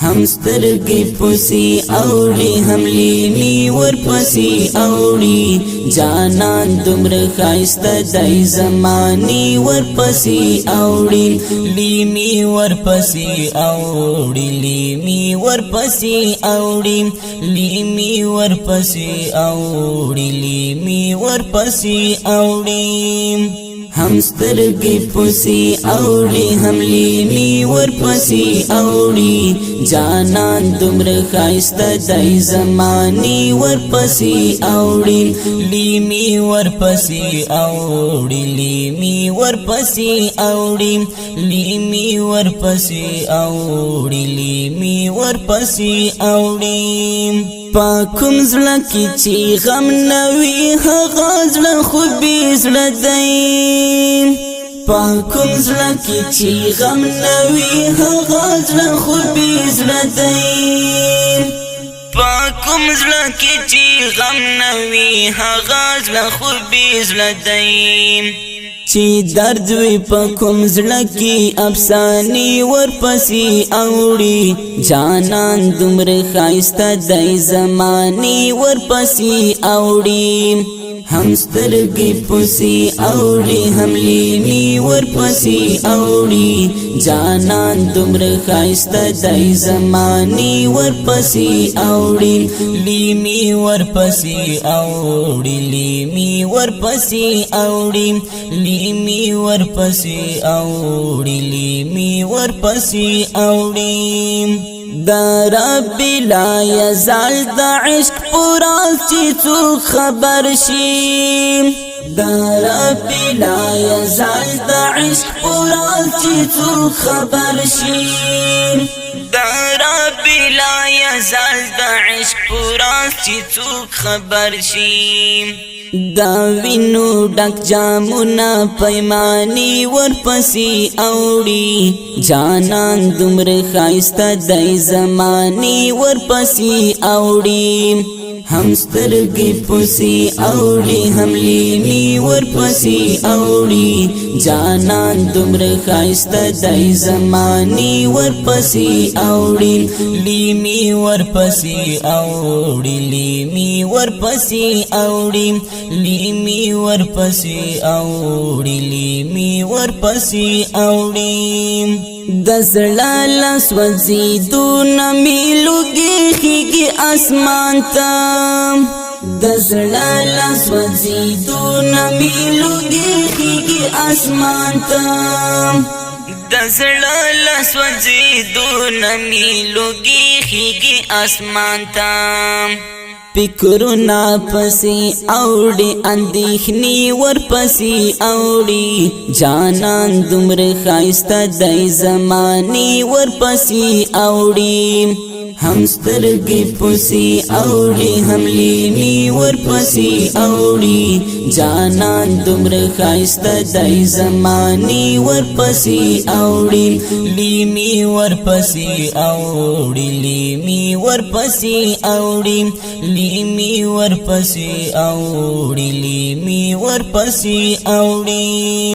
هم سترگی پسی اوڑی هم لیمی ور پسی اوڑی جانان دمر خائستا دای زمانی ور پسی اوڑی لیمی ور پسی اوڑی لیمی ور پسی اوڑی لیمی ور پسی اوڑی لیمی ور پسی اوڑی هم سترگی پسی اوڑی هم لیمی ور پسی اوڑی جانان دمر خائستا دای زمانی ور پسی اوڑی لیمی ور پسی اوڑی لیمی ور پسی اوڑی لیمی ور پسی اوڑی لیمی ور پسی اوڑی پاکم زړه کی چی غم نوی هغه زړه خو به زړه دی پاکم زړه کی چی غم نوی هغه زړه خو به زړه دی پاکم زړه کی چی غم نوی هغه زړه خو به زړه دی چی درد وی پاکم زړه کی افسانی ور پسی اوڑی جانان دمر خائستا دای زمانی ور پسی اوڑی هم سترگی پسی اوڑی هم لیمی ور پسی اوڑی جانان دمر خائستا دای زمانی ور پسی اوڑی لیمی ور پسی اوڑی لیمی ور پسی اوڑی لیمی ور پسی اوڑی لیمی ور پسی اوڑی دا رب لا یزال دا عشق پورا چی تو خبر شیم دا رب لا یزال دا عشق پورا چی تو خبر شیم دا رب لا یزال دا عشق پورا چی تو خبر شیم دا وینو ډک جامونا پیمانی ور پسی اوڑی جانان دمر خائستا دای زمانی ور پسی اوڑی هم سترگی پسی اوڑی هم لیمی ور پسی اوڑی جانان دمر خائستا دای زمانی ور پسی اوڑی لیمی ور پسی اوڑی لیمی ور پسی اوڑی لیمی ور پسی اوڑی لیمی ور پسی اوڑی دزړه لاس وزیدونه می لوګي خيږي اسمان ته دزړه لاس وزیدونه می لوګي خيږي اسمان ته دزړه لاس وزیدونه می لوګي خيږي اسمان ته فکرنا پسی اوڑی اندیخنی ور پسی اوڑی جانان دمر خائستا دای زمانی ور پسی اوڑی هم سترگی پسی اوڑی هم لیمی ور پسی اوڑی جانان دمر خائستا دای زمانی ور پسی اوڑی لیمی ور پسی اوڑی لیمی ور پسی اوڑی لیمی ور پسی اوڑی لیمی ور پسی اوڑی